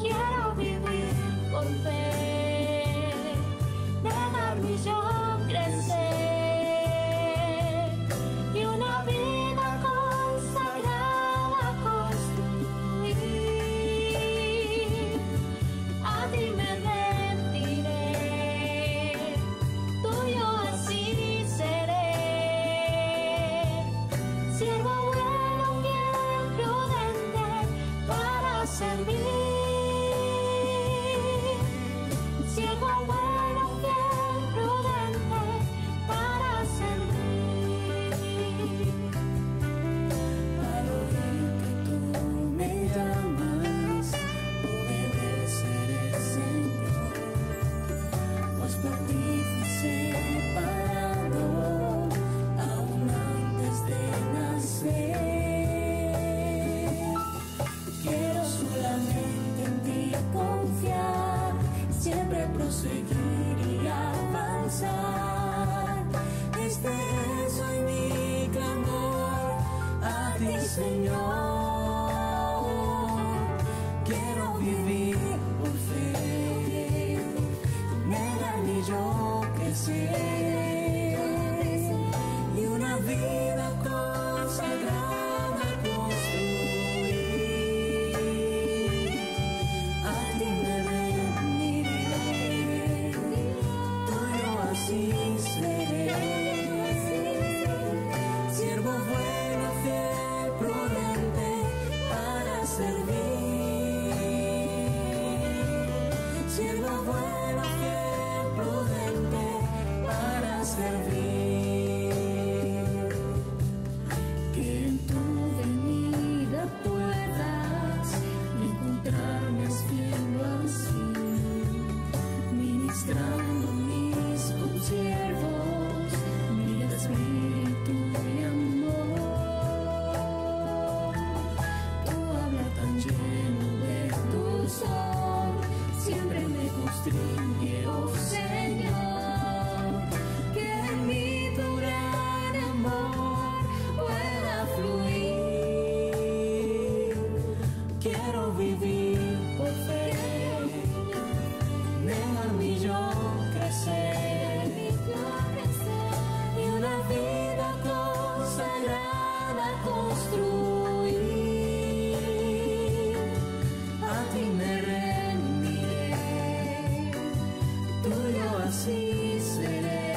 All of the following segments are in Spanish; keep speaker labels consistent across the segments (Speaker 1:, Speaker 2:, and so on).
Speaker 1: Quiero vivir por fe, dejar mi yo crecer y una vida consagrada construir. A ti me rendiré, tuyo así seré. Siervo bueno, fiel, prudente para servir. Siervo bueno, fiel, prudente para servir.
Speaker 2: Al oír que tú me llamas, obedeceré, Señor, pues por ti fui separado aún antes de nacer. Quiero solamente en ti confiar, siempre proseguir y avanzar. Este es hoy mi clamor a ti, Señor. Quiero vivir por fe, negar mi yo crecer y una vida consagrada construir. A ti me rendiré, tuyo así seré. Siervo bueno, fiel, prudente para servir. Siervo bueno, fiel, prudente para servir. Que en tu venida puedas encontrarme haciendo así, ministrando mis consiervos, mi espíritu y amor. Tu habla tan lleno de tu sol, siempre me constriñe, oh Señor, que en mi tu gran amor pueda fluir. Quiero vivir por fe, negar mi yo crecer y una vida consagrada construir. A ti me rendiré, tuyo así seré.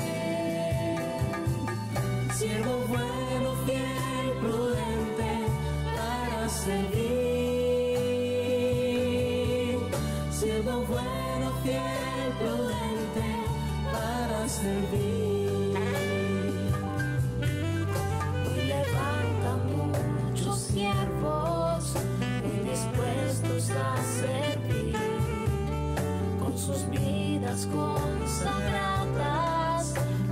Speaker 2: Siervo bueno, fiel, prudente para servir. Siervo bueno, fiel, prudente para servir.
Speaker 1: Hoy levanta muchos siervos muy dispuestos a servir, con sus vidas consagradas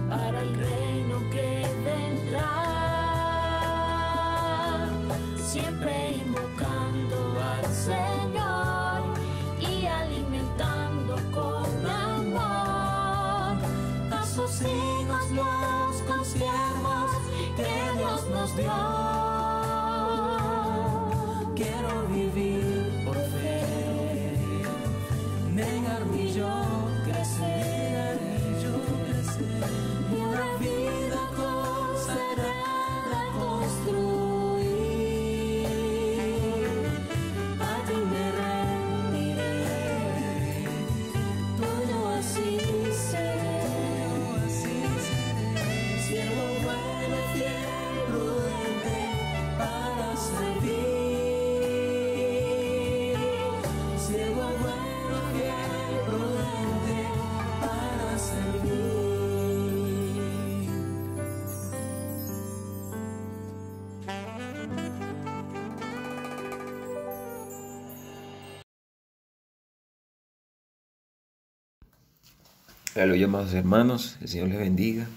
Speaker 1: para el reino que vendrá. Siempre invocando al Señor y alimentando con amor a sus hijos, los consiervos que Dios nos dio.
Speaker 2: Quiero vivir por fe, negar mi yo crecer y una vida consagrada construir. A ti me rendiré, tuyo así seré. Siervo bueno, fiel, prudente para servir. Siervo bueno, fiel, prudente para servir.
Speaker 3: Aleluya, amados hermanos, el Señor les bendiga.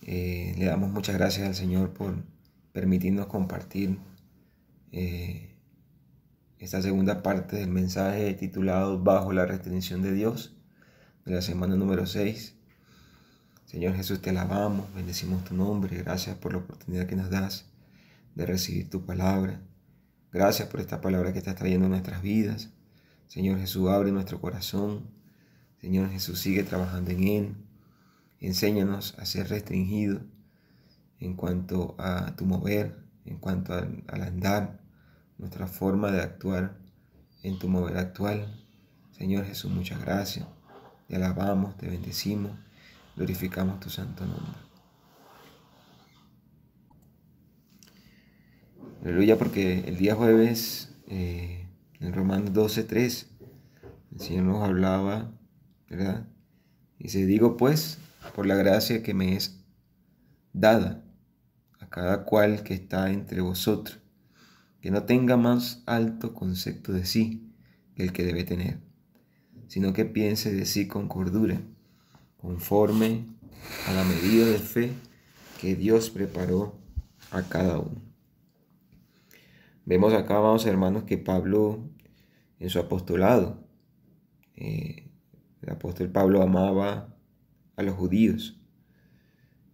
Speaker 3: Le damos muchas gracias al Señor por permitirnos compartir esta segunda parte del mensaje titulado Bajo la restricción de Dios, de la semana número 6. Señor Jesús, te alabamos, bendecimos tu nombre. Gracias por la oportunidad que nos das de recibir tu palabra. Gracias por esta palabra que estás trayendo a nuestras vidas. Señor Jesús, abre nuestro corazón. Señor Jesús, sigue trabajando en él. Enséñanos a ser restringidos en cuanto a tu mover, en cuanto al andar, nuestra forma de actuar en tu mover actual. Señor Jesús, muchas gracias. Te alabamos, te bendecimos, glorificamos tu santo nombre. Aleluya, porque el día jueves, en Romanos 12:3, el Señor nos hablaba, ¿verdad? Dice, digo pues, por la gracia que me es dada a cada cual que está entre vosotros, que no tenga más alto concepto de sí que el que debe tener, sino que piense de sí con cordura, conforme a la medida de fe que Dios preparó a cada uno. Vemos acá, amados hermanos, que Pablo, en su apostolado, el apóstol Pablo amaba a los judíos,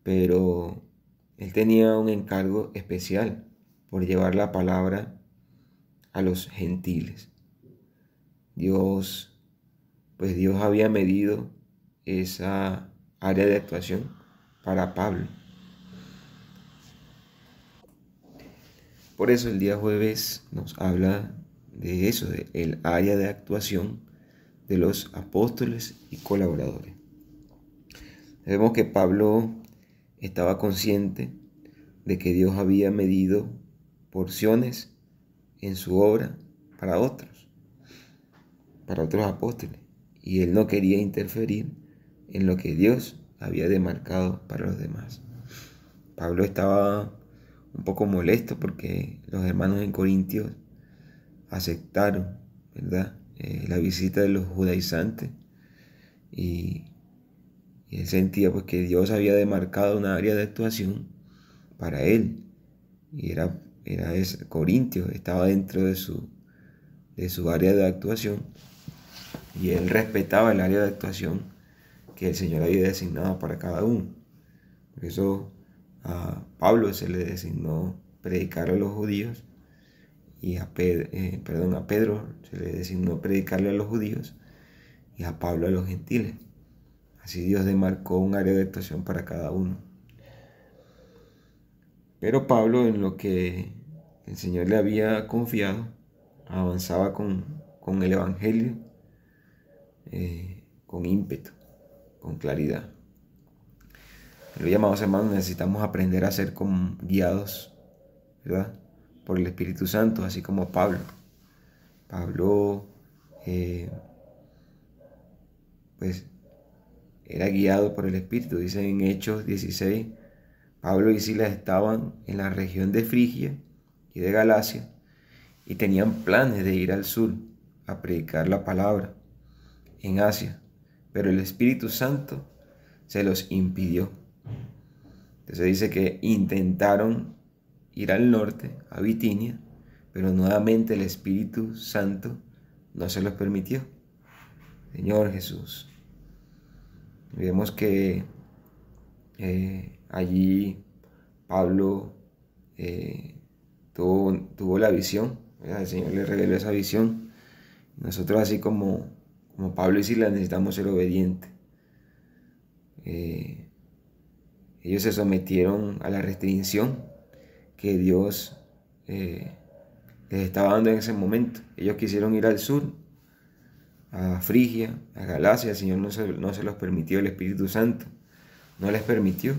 Speaker 3: pero él tenía un encargo especial por llevar la palabra a los gentiles. Dios había medido esa área de actuación para Pablo. Por eso el día jueves nos habla de eso, de el área de actuación de los apóstoles y colaboradores. Vemos que Pablo estaba consciente de que Dios había medido porciones en su obra para otros apóstoles, y él no quería interferir en lo que Dios había demarcado para los demás. Pablo estaba un poco molesto porque los hermanos en Corintios aceptaron, ¿verdad?, la visita de los judaizantes, y él sentía pues que Dios había demarcado una área de actuación para él, y era Corintios, estaba dentro de su área de actuación, y él respetaba el área de actuación que el Señor había designado para cada uno. Por eso a Pablo se le designó predicar a los judíos, y a Pedro se le designó predicarle a los judíos, y a Pablo a los gentiles. Así Dios demarcó un área de actuación para cada uno. Pero Pablo, en lo que el Señor le había confiado, avanzaba con el Evangelio, con ímpetu, con claridad. Pero, llamados hermanos, necesitamos aprender a ser guiados, ¿verdad?, por el Espíritu Santo, así como Pablo. Pablo, era guiado por el Espíritu. Dice en Hechos 16, Pablo y Silas estaban en la región de Frigia y de Galacia, y tenían planes de ir al sur a predicar la palabra en Asia, pero el Espíritu Santo se los impidió. Entonces dice que intentaron ir al norte, a Bitinia, pero nuevamente el Espíritu Santo no se los permitió. Señor Jesús. Vemos que allí Pablo tuvo la visión, ¿verdad? El Señor le reveló esa visión. Nosotros, así como Pablo y Silas, necesitamos ser obedientes. Ellos se sometieron a la restricción que Dios les estaba dando en ese momento. Ellos quisieron ir al sur, a Frigia, a Galacia. El Señor no se los permitió, el Espíritu Santo no les permitió,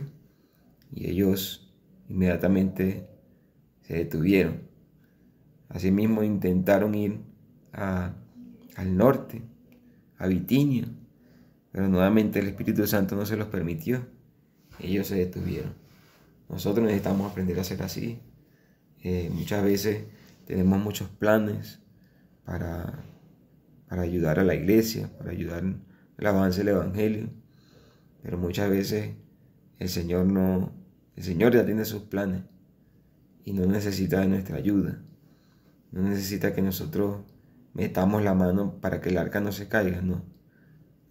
Speaker 3: y ellos inmediatamente se detuvieron. Asimismo intentaron ir al norte, a Bitinia, pero nuevamente el Espíritu Santo no se los permitió. Ellos se detuvieron. Nosotros necesitamos aprender a ser así. Muchas veces tenemos muchos planes para ayudar a la iglesia, para ayudar al avance del Evangelio, pero muchas veces el Señor ya tiene sus planes y no necesita de nuestra ayuda. No necesita que nosotros metamos la mano para que el arca no se caiga, no.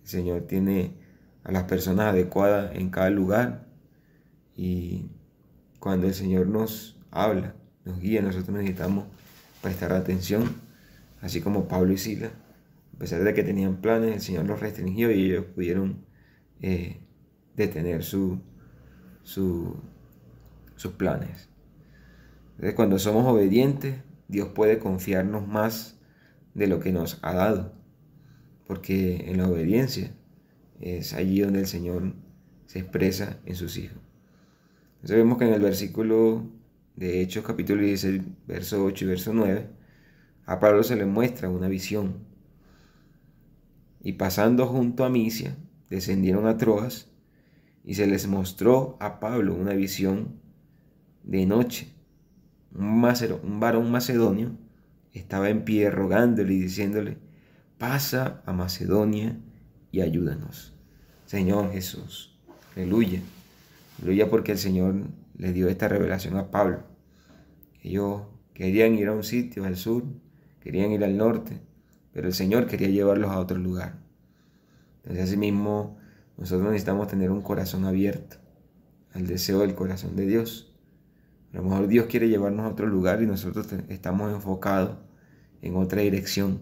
Speaker 3: El Señor tiene a las personas adecuadas en cada lugar, y cuando el Señor nos habla, nos guía, nosotros necesitamos prestar atención, así como Pablo y Silas. A pesar de que tenían planes, el Señor los restringió y ellos pudieron detener sus planes. Entonces, cuando somos obedientes, Dios puede confiarnos más de lo que nos ha dado, porque en la obediencia es allí donde el Señor se expresa en sus hijos. Entonces vemos que en el versículo de Hechos capítulo 16, verso 8 y verso 9, a Pablo se le muestra una visión. Y pasando junto a Misia, descendieron a Troas, y se les mostró a Pablo una visión de noche. Un varón macedonio estaba en pie rogándole y diciéndole: pasa a Macedonia y ayúdanos. Señor Jesús, aleluya. Aleluya, porque el Señor le dio esta revelación a Pablo. Ellos querían ir a un sitio al sur, querían ir al norte, pero el Señor quería llevarlos a otro lugar. Entonces, asimismo, nosotros necesitamos tener un corazón abierto al deseo del corazón de Dios. A lo mejor Dios quiere llevarnos a otro lugar y nosotros estamos enfocados en otra dirección.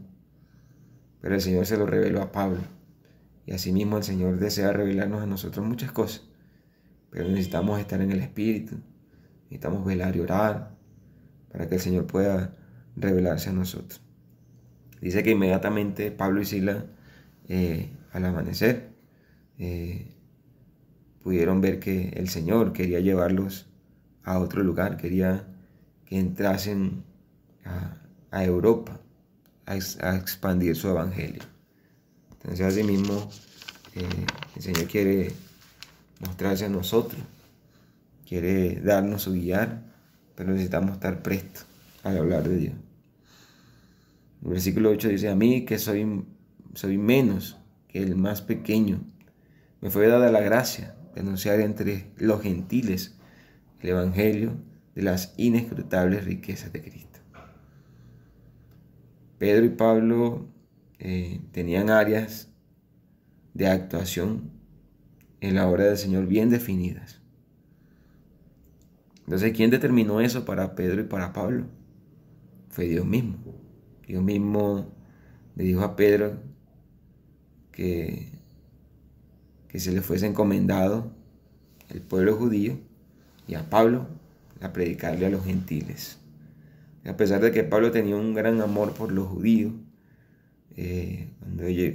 Speaker 3: Pero el Señor se lo reveló a Pablo. Y asimismo el Señor desea revelarnos a nosotros muchas cosas. Pero necesitamos estar en el Espíritu. Necesitamos velar y orar para que el Señor pueda revelarse a nosotros. Dice que inmediatamente Pablo y Silas, al amanecer, pudieron ver que el Señor quería llevarlos a otro lugar, quería que entrasen a Europa a expandir su evangelio. Entonces, asimismo, el Señor quiere mostrarse a nosotros, quiere darnos su guiar, pero necesitamos estar prestos al hablar de Dios. El versículo 8 dice: a mí, que soy menos que el más pequeño, me fue dada la gracia de anunciar entre los gentiles el evangelio de las inescrutables riquezas de Cristo. Pedro y Pablo tenían áreas de actuación en la obra del Señor bien definidas. Entonces, ¿quién determinó eso para Pedro y para Pablo? Fue Dios mismo. Dios mismo le dijo a Pedro que se le fuese encomendado el pueblo judío, y a Pablo a predicarle a los gentiles. A pesar de que Pablo tenía un gran amor por los judíos,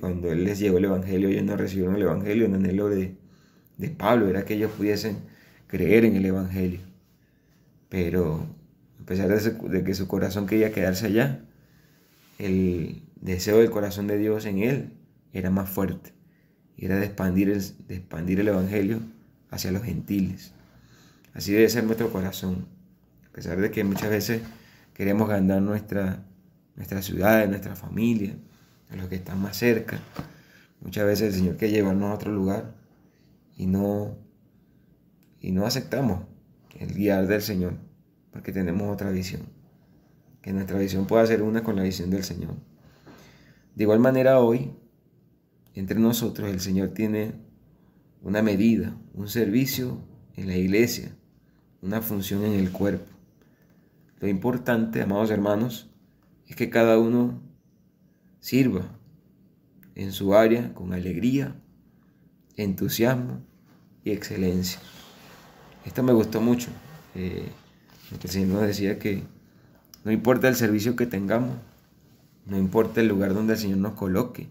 Speaker 3: cuando él les llegó el evangelio, ellos no recibieron el evangelio. El anhelo de Pablo era que ellos pudiesen creer en el evangelio. Pero a pesar de que su corazón quería quedarse allá, el deseo del corazón de Dios en él era más fuerte, y era de expandir el evangelio hacia los gentiles. Así debe ser nuestro corazón. A pesar de que muchas veces queremos ganar nuestra ciudad, nuestra familia, a los que están más cerca, muchas veces el Señor quiere llevarnos a otro lugar y no aceptamos el guiar del Señor, porque tenemos otra visión. Que nuestra visión pueda ser una con la visión del Señor. De igual manera, hoy, entre nosotros, el Señor tiene una medida, un servicio en la iglesia, una función en el cuerpo. Lo importante, amados hermanos, es que cada uno sirva en su área con alegría, entusiasmo y excelencia. Esto me gustó mucho. El Señor nos decía que no importa el servicio que tengamos, no importa el lugar donde el Señor nos coloque,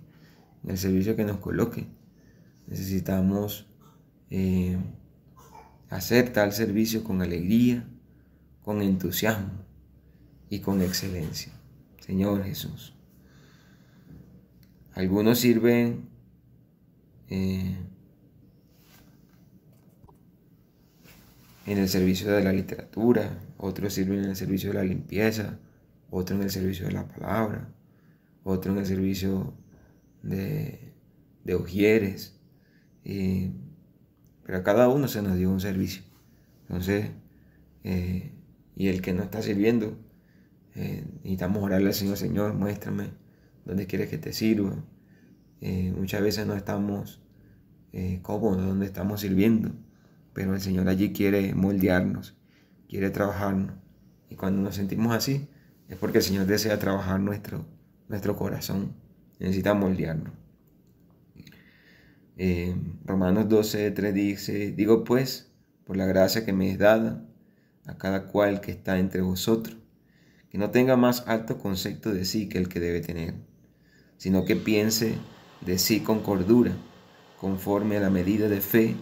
Speaker 3: el servicio que nos coloque, necesitamos hacer tal servicio con alegría, con entusiasmo y con excelencia. Señor Jesús. Algunos sirven en el servicio de la literatura, otros sirven en el servicio de la limpieza, otros en el servicio de la palabra, otros en el servicio de ujieres, pero a cada uno se nos dio un servicio. Entonces, y el que no está sirviendo, necesitamos orarle al Señor: Señor, muéstrame dónde quieres que te sirva. Muchas veces no estamos cómodos donde estamos sirviendo, pero el Señor allí quiere moldearnos, quiere trabajarnos. Y cuando nos sentimos así, es porque el Señor desea trabajar nuestro corazón. Necesita moldearnos. Romanos 12:3 dice: digo pues, por la gracia que me es dada, a cada cual que está entre vosotros, que no tenga más alto concepto de sí que el que debe tener, sino que piense de sí con cordura, conforme a la medida de fe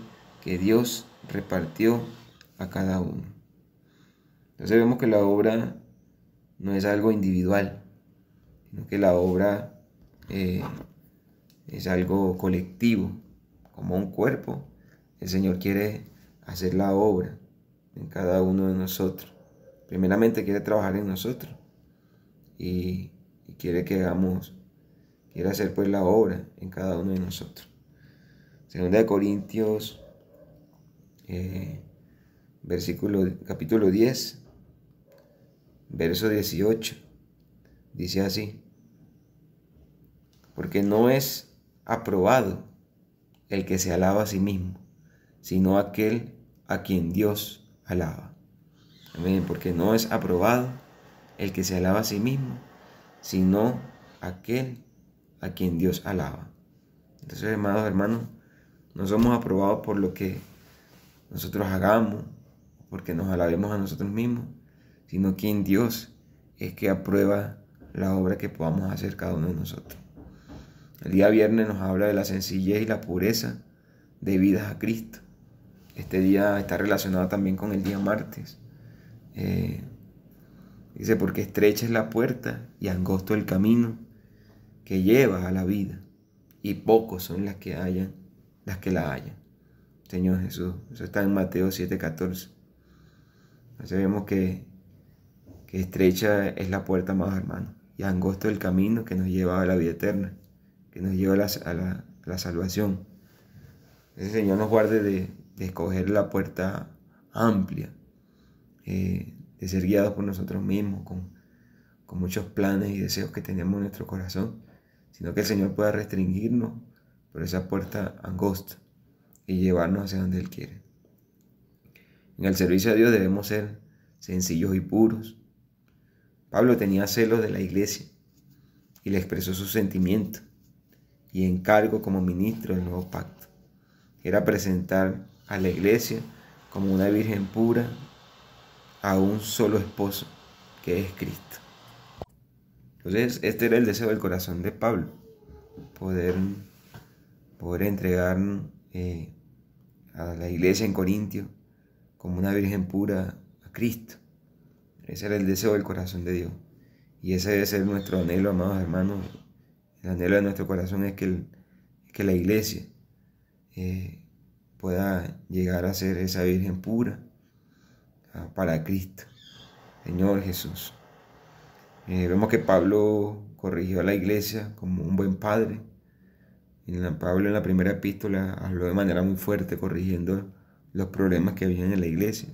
Speaker 3: que Dios repartió a cada uno. Entonces vemos que la obra no es algo individual, sino que la obra es algo colectivo, como un cuerpo. El Señor quiere hacer la obra en cada uno de nosotros. Primeramente quiere trabajar en nosotros y quiere hacer pues la obra en cada uno de nosotros. Segunda de Corintios, capítulo 10, verso 18, dice así: porque no es aprobado el que se alaba a sí mismo, sino aquel a quien Dios alaba. Amén. Porque no es aprobado el que se alaba a sí mismo, sino aquel a quien Dios alaba. Entonces, amados hermanos, no somos aprobados por lo que nosotros hagamos, porque nos alabemos a nosotros mismos, sino quien Dios es que aprueba la obra que podamos hacer cada uno de nosotros. El día viernes nos habla de la sencillez y la pureza debidas a Cristo. Este día está relacionado también con el día martes. Dice: porque estrecha es la puerta y angosto el camino que lleva a la vida, y pocos son las que la hallan. Señor Jesús, eso está en Mateo 7:14. Entonces vemos que estrecha es la puerta, amados hermanos, y angosto el camino que nos lleva a la vida eterna, que nos lleva a la salvación. El Señor nos guarde de escoger la puerta amplia, de ser guiados por nosotros mismos, con muchos planes y deseos que tenemos en nuestro corazón, sino que el Señor pueda restringirnos por esa puerta angosta y llevarnos hacia donde Él quiere. En el servicio a Dios debemos ser sencillos y puros. Pablo tenía celos de la iglesia y le expresó sus sentimientos y encargo como ministro del nuevo pacto. Era presentar a la iglesia como una virgen pura a un solo esposo, que es Cristo. Entonces, este era el deseo del corazón de Pablo, poder entregar a la iglesia en Corintio como una virgen pura a Cristo. Ese era el deseo del corazón de Dios. Y ese debe ser nuestro anhelo, amados hermanos. El anhelo de nuestro corazón es que la iglesia pueda llegar a ser esa virgen pura para Cristo, Señor Jesús. Vemos que Pablo corrigió a la iglesia como un buen padre. Pablo en la primera epístola habló de manera muy fuerte, corrigiendo los problemas que había en la iglesia.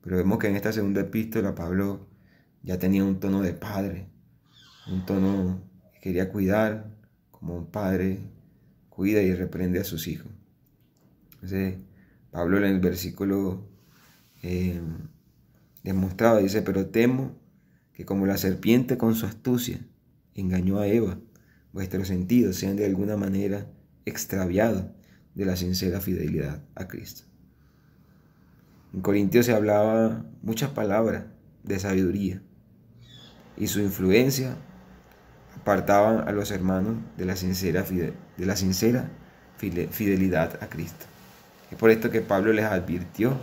Speaker 3: Pero vemos que en esta segunda epístola Pablo ya tenía un tono de padre, un tono que quería cuidar, como un padre cuida y reprende a sus hijos. Entonces, Pablo en el versículo demostraba, dice: pero temo que como la serpiente con su astucia engañó a Eva, vuestros sentidos sean de alguna manera extraviados de la sincera fidelidad a Cristo. En Corintios se hablaba muchas palabras de sabiduría y su influencia apartaban a los hermanos de la sincera fidelidad a Cristo. Es por esto que Pablo les advirtió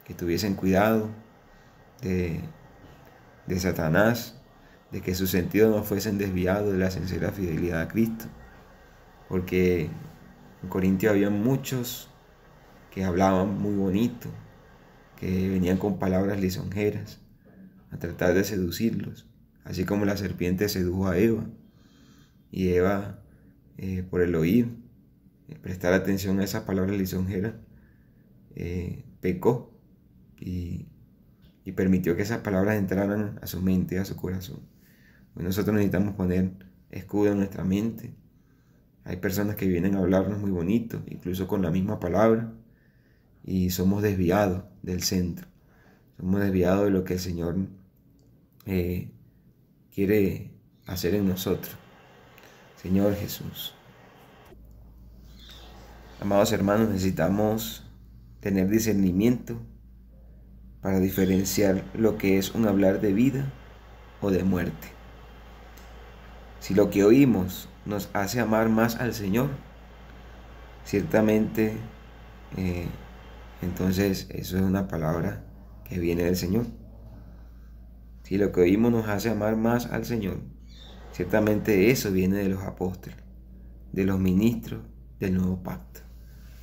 Speaker 3: que tuviesen cuidado de Satanás, de que sus sentidos no fuesen desviados de la sincera fidelidad a Cristo, porque en Corintios había muchos que hablaban muy bonito, que venían con palabras lisonjeras a tratar de seducirlos, así como la serpiente sedujo a Eva, y Eva, por el oír, prestar atención a esas palabras lisonjeras, pecó y permitió que esas palabras entraran a su mente y a su corazón. Hoy nosotros necesitamos poner escudo en nuestra mente. Hay personas que vienen a hablarnos muy bonito, incluso con la misma palabra, y somos desviados del centro. Somos desviados de lo que el Señor quiere hacer en nosotros. Señor Jesús. Amados hermanos, necesitamos tener discernimiento para diferenciar lo que es un hablar de vida o de muerte. Si lo que oímos nos hace amar más al Señor, ciertamente entonces eso es una palabra que viene del Señor. Si lo que oímos nos hace amar más al Señor, ciertamente eso viene de los apóstoles, de los ministros del nuevo pacto.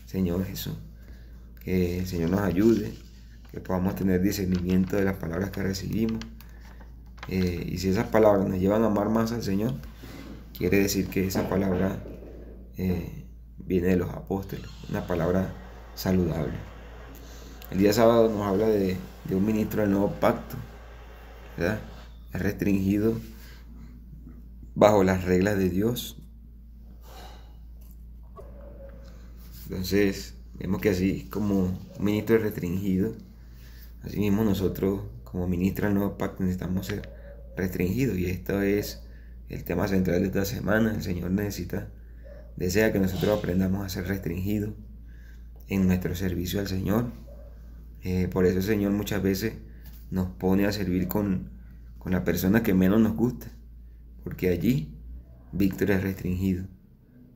Speaker 3: Señor Jesús, que el Señor nos ayude, que podamos tener discernimiento de las palabras que recibimos. Y si esas palabras nos llevan a amar más al Señor, quiere decir que esa palabra viene de los apóstoles, una palabra saludable. El día sábado nos habla de un ministro del nuevo pacto, ¿verdad? Es restringido bajo las reglas de Dios. Entonces, vemos que así como un ministro es restringido, así mismo nosotros como ministros del nuevo pacto necesitamos ser restringidos. Y esto es el tema central de esta semana. El Señor desea que nosotros aprendamos a ser restringidos en nuestro servicio al Señor. Por eso el Señor muchas veces nos pone a servir con la persona que menos nos gusta, porque allí Víctor es restringido.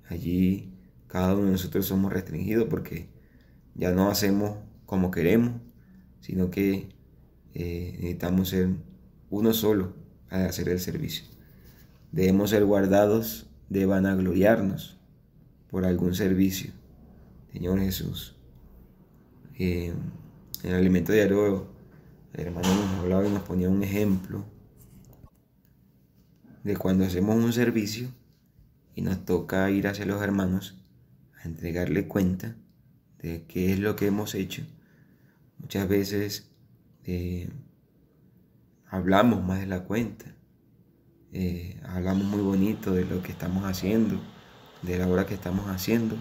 Speaker 3: Allí cada uno de nosotros somos restringidos porque ya no hacemos como queremos, sino que necesitamos ser uno solo para hacer el servicio. Debemos ser guardados de vanagloriarnos por algún servicio. Señor Jesús. En el alimento diario, el hermano nos hablaba y nos ponía un ejemplo de cuando hacemos un servicio y nos toca ir hacia los hermanos a entregarle cuenta de qué es lo que hemos hecho. Muchas veces hablamos más de la cuenta, hablamos muy bonito de lo que estamos haciendo, de la obra que estamos haciendo,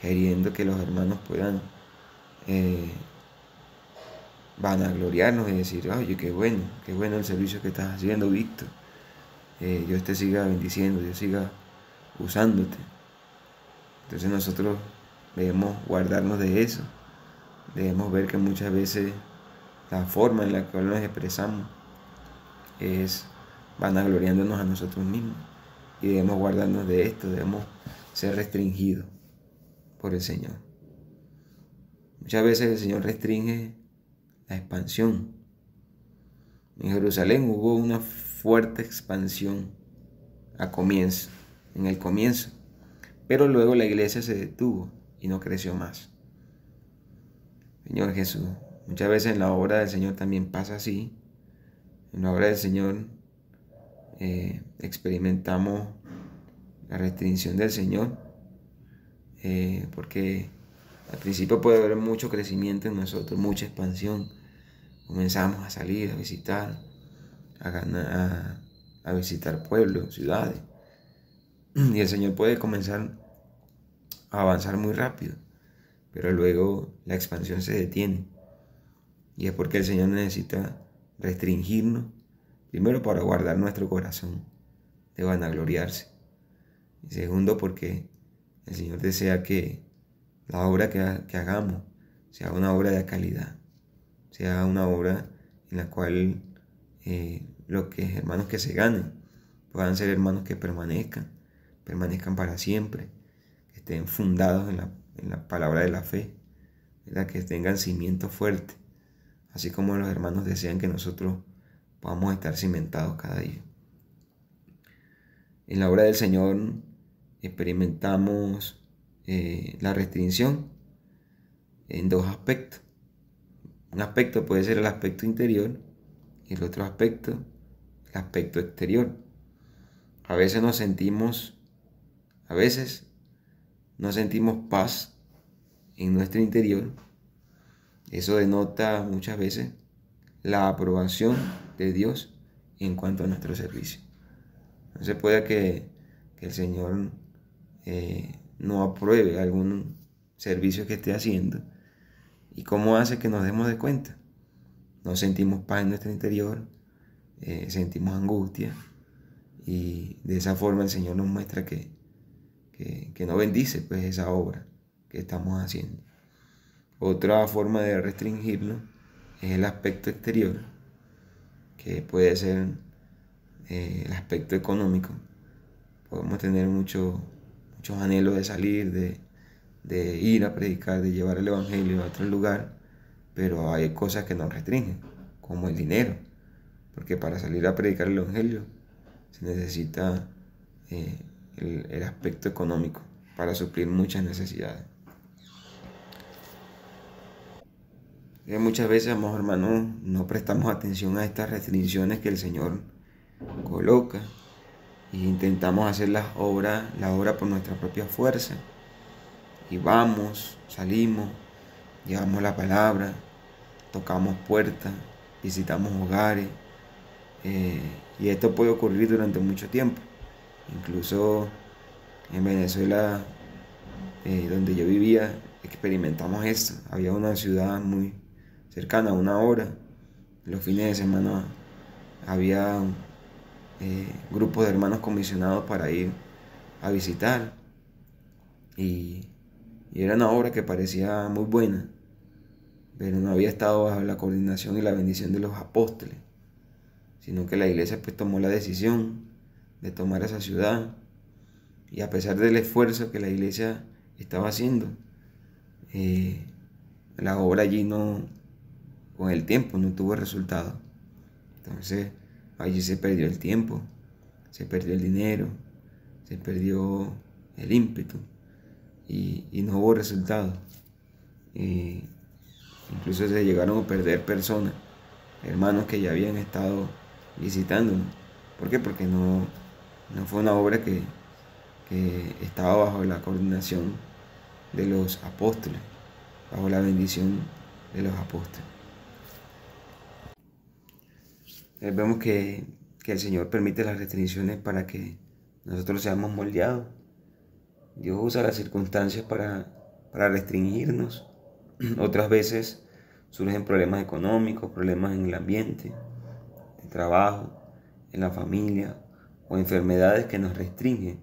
Speaker 3: queriendo que los hermanos puedan vanagloriarnos y decir: oye, qué bueno el servicio que estás haciendo, Víctor. Dios te siga bendiciendo, Dios siga usándote. Entonces nosotros debemos guardarnos de eso. Debemos ver que muchas veces la forma en la que nos expresamos es vanagloriándonos a nosotros mismos. Y debemos guardarnos de esto, debemos ser restringidos por el Señor. Muchas veces el Señor restringe la expansión. En Jerusalén hubo una fuerte expansión en el comienzo, pero luego la iglesia se detuvo y no creció más. Señor Jesús, muchas veces en la obra del Señor también pasa así. En la obra del Señor experimentamos la restricción del Señor, porque al principio puede haber mucho crecimiento en nosotros, mucha expansión. Comenzamos a salir, a visitar, a visitar pueblos, ciudades. Y el Señor puede comenzar a avanzar muy rápido, pero luego la expansión se detiene. Y es porque el Señor necesita restringirnos, primero para guardar nuestro corazón de vanagloriarse. Y segundo, porque el Señor desea que la obra que hagamos sea una obra de calidad, sea una obra en la cual los hermanos que se ganen puedan ser hermanos que permanezcan para siempre, que estén fundados en la palabra de la fe, ¿verdad? Que tengan cimiento fuerte, así como los hermanos desean que nosotros podamos estar cimentados cada día. En la obra del Señor experimentamos la restricción en dos aspectos. Un aspecto puede ser el aspecto interior y el otro aspecto, el aspecto exterior. A veces no sentimos paz en nuestro interior. Eso denota muchas veces la aprobación de Dios en cuanto a nuestro servicio. Entonces puede que el Señor no apruebe algún servicio que esté haciendo. ¿Y cómo hace que nos demos de cuenta? No sentimos paz en nuestro interior, sentimos angustia, y de esa forma el Señor nos muestra que no bendice pues esa obra que estamos haciendo. Otra forma de restringirnos es el aspecto exterior, que puede ser el aspecto económico. Podemos tener muchos anhelos de salir, de ir a predicar, de llevar el evangelio a otro lugar, pero hay cosas que nos restringen, como el dinero, porque para salir a predicar el evangelio se necesita el aspecto económico para suplir muchas necesidades. Muchas veces, amados hermanos, no prestamos atención a estas restricciones que el Señor coloca e intentamos hacer la obra por nuestra propia fuerza, y vamos, salimos, llevamos la palabra, tocamos puertas, visitamos hogares, y esto puede ocurrir durante mucho tiempo. Incluso en Venezuela, donde yo vivía, experimentamos esto. Había una ciudad muy cercana, a 1 hora. Los fines de semana había grupos de hermanos comisionados para ir a visitar, y era una obra que parecía muy buena, pero no había estado bajo la coordinación y la bendición de los apóstoles, sino que la iglesia pues tomó la decisión de tomar esa ciudad, y a pesar del esfuerzo que la iglesia estaba haciendo, la obra allí con el tiempo no tuvo resultado. Entonces allí se perdió el tiempo, se perdió el dinero, se perdió el ímpetu, y no hubo resultado. Incluso se llegaron a perder personas, hermanos que ya habían estado visitándonos. ¿Por qué? Porque no fue una obra que estaba bajo la coordinación de los apóstoles, bajo la bendición de los apóstoles. Vemos que el Señor permite las restricciones para que nosotros seamos moldeados. Dios usa las circunstancias para restringirnos. Otras veces surgen problemas económicos, problemas en el ambiente, de trabajo, en la familia, o enfermedades que nos restringen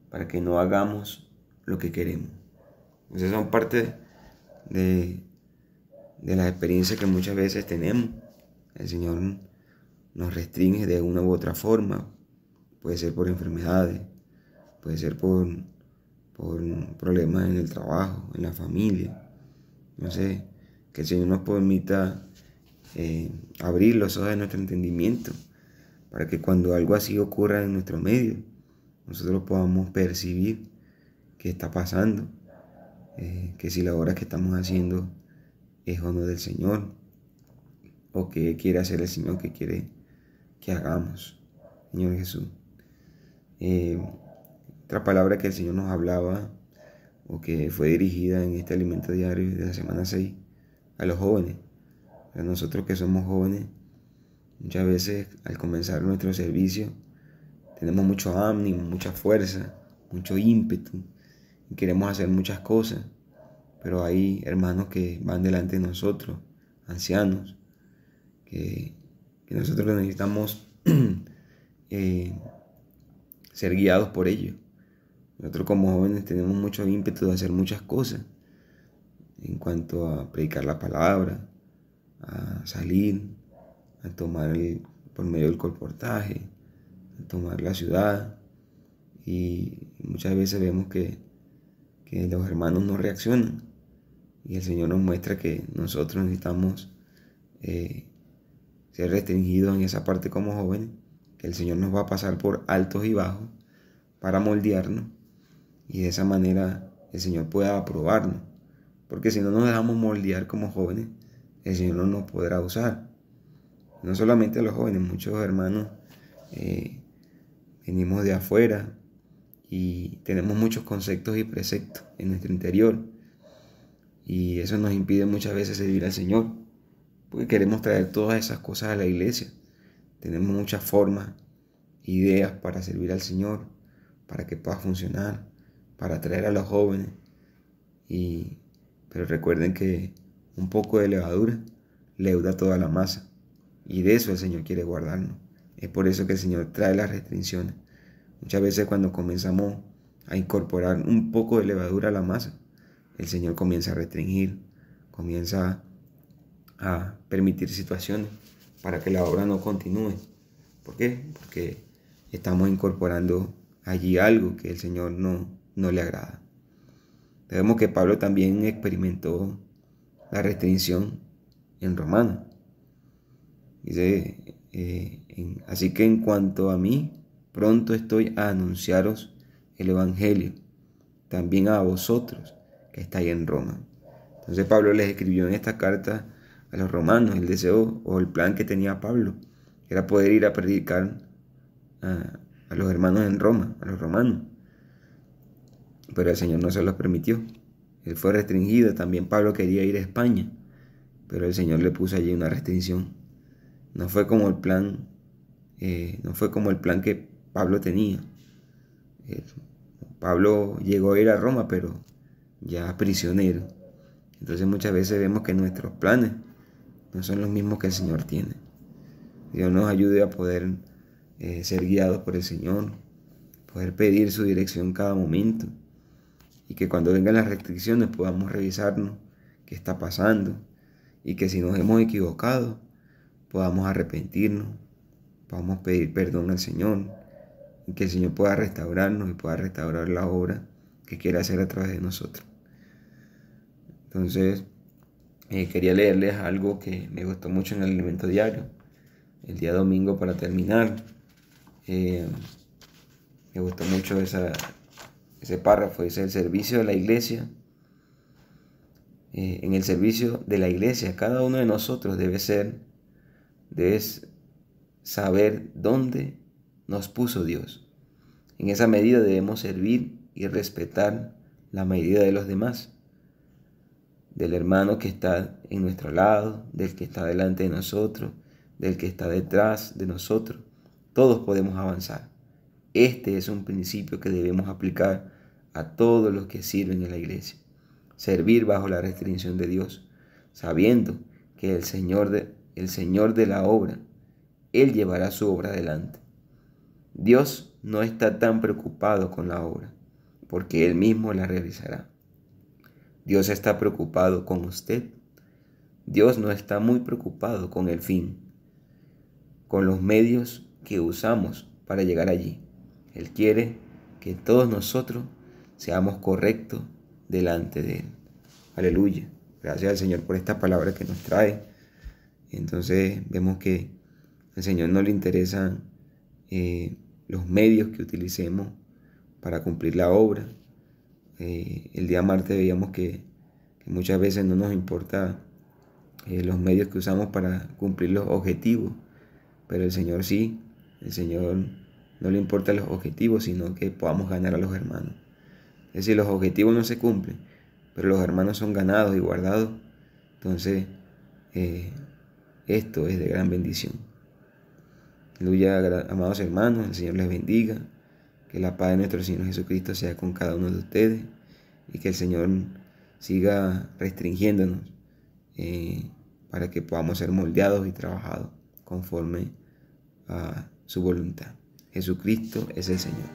Speaker 3: para que no hagamos lo que queremos. Esas son parte de las experiencias que muchas veces tenemos. El Señor nos restringe de una u otra forma. Puede ser por enfermedades, puede ser por problemas en el trabajo, en la familia. No sé, que el Señor nos permita abrir los ojos de nuestro entendimiento, para que cuando algo así ocurra en nuestro medio, nosotros podamos percibir qué está pasando, que si la obra que estamos haciendo es o no del Señor, o qué quiere hacer el Señor, qué quiere que hagamos. Señor Jesús. Otra palabra que el Señor nos hablaba, o que fue dirigida en este alimento diario de la semana 6, a los jóvenes. A nosotros que somos jóvenes, muchas veces al comenzar nuestro servicio tenemos mucho ánimo, mucha fuerza, mucho ímpetu, y queremos hacer muchas cosas, pero hay hermanos que van delante de nosotros, ancianos, que nosotros necesitamos ser guiados por ellos. Nosotros como jóvenes tenemos mucho ímpetu de hacer muchas cosas, en cuanto a predicar la palabra, a salir, a tomar por medio del colportaje, a tomar la ciudad, y muchas veces vemos que los hermanos no reaccionan, y el Señor nos muestra que nosotros necesitamos ser restringidos en esa parte como jóvenes, que el Señor nos va a pasar por altos y bajos para moldearnos, y de esa manera el Señor pueda aprobarnos, porque si no nos dejamos moldear como jóvenes, el Señor no nos podrá usar. No solamente a los jóvenes, muchos hermanos venimos de afuera y tenemos muchos conceptos y preceptos en nuestro interior, y eso nos impide muchas veces servir al Señor, porque queremos traer todas esas cosas a la iglesia. Tenemos muchas formas, ideas para servir al Señor, para que pueda funcionar, para atraer a los jóvenes, pero recuerden que un poco de levadura leuda toda la masa. Y de eso el Señor quiere guardarnos. Es por eso que el Señor trae las restricciones. Muchas veces cuando comenzamos a incorporar un poco de levadura a la masa, el Señor comienza a restringir, comienza a permitir situaciones para que la obra no continúe. ¿Por qué? Porque estamos incorporando allí algo que el Señor no le agrada. Vemos que Pablo también experimentó la restricción en Romanos. Dice, así que en cuanto a mí, pronto estoy a anunciaros el Evangelio, también a vosotros que estáis en Roma. Entonces Pablo les escribió en esta carta a los romanos el deseo o el plan que tenía Pablo, era poder ir a predicar a los hermanos en Roma, a los romanos. Pero el Señor no se los permitió. Él fue restringido. También Pablo quería ir a España, pero el Señor le puso allí una restricción. No fue como el plan que Pablo tenía. Pablo llegó a ir a Roma, pero ya prisionero. Entonces muchas veces vemos que nuestros planes no son los mismos que el Señor tiene. Dios nos ayude a poder ser guiados por el Señor, poder pedir su dirección cada momento, y que cuando vengan las restricciones podamos revisarnos qué está pasando, y que si nos hemos equivocado podamos arrepentirnos, podamos pedir perdón al Señor, y que el Señor pueda restaurarnos y pueda restaurar la obra que quiere hacer a través de nosotros. Entonces quería leerles algo que me gustó mucho en el alimento diario el día domingo para terminar. Me gustó mucho ese párrafo. Dice: el servicio de la iglesia. En el servicio de la iglesia, cada uno de nosotros debe saber dónde nos puso Dios. En esa medida debemos servir y respetar la medida de los demás, del hermano que está en nuestro lado, del que está delante de nosotros, del que está detrás de nosotros. Todos podemos avanzar. Este es un principio que debemos aplicar a todos los que sirven en la iglesia. Servir bajo la restricción de Dios, sabiendo que el Señor de la obra, Él llevará su obra adelante. Dios no está tan preocupado con la obra, porque Él mismo la realizará. Dios está preocupado con usted. Dios no está muy preocupado con el fin, con los medios que usamos para llegar allí. Él quiere que todos nosotros seamos correctos delante de Él. Aleluya. Gracias al Señor por esta palabra que nos trae. Entonces vemos que al Señor no le interesan los medios que utilicemos para cumplir la obra. El día martes veíamos que muchas veces no nos importa los medios que usamos para cumplir los objetivos, pero el Señor sí. El Señor no le importan los objetivos, sino que podamos ganar a los hermanos. Es decir, los objetivos no se cumplen, pero los hermanos son ganados y guardados. Entonces esto es de gran bendición. Aleluya, amados hermanos, el Señor les bendiga. Que la paz de nuestro Señor Jesucristo sea con cada uno de ustedes, y que el Señor siga restringiéndonos para que podamos ser moldeados y trabajados conforme a su voluntad. Jesucristo es el Señor.